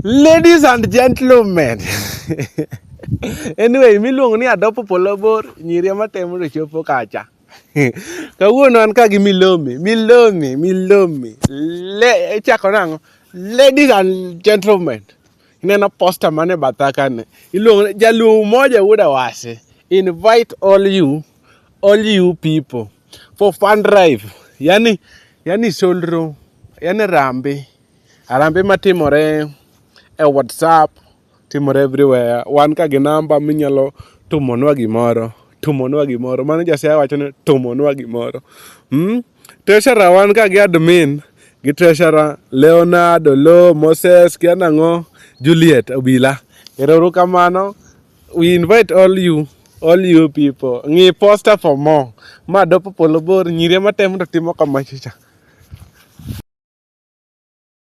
Ladies and gentlemen. Anyway, miluongo ni adopo polo bor nyiri matemo to chopo kacha. Kawuono an ka gi Milomi. Chako nango. Ladies and gentlemen. Ineno poster mane batha kane. Iluongo Jaluo Moja wuod Awasi. Invite all you people for fun drive. Yani solro. Yani Arambe matimore e WhatsApp, timore everywhere. Wan ka gi namba minyalo tumonwa gimoro. Mano Jasiaya wacho ni tumonwa gimoro. Treasurer wan ka gi admin, gi treasurer Leonardo, Lo, Moses, Kianango, Juliet, Obila. Erouru kamano. We invite all you people. Ng'i poster for more. Ma dopo polo bor nyiri matemo to timo kamachicha.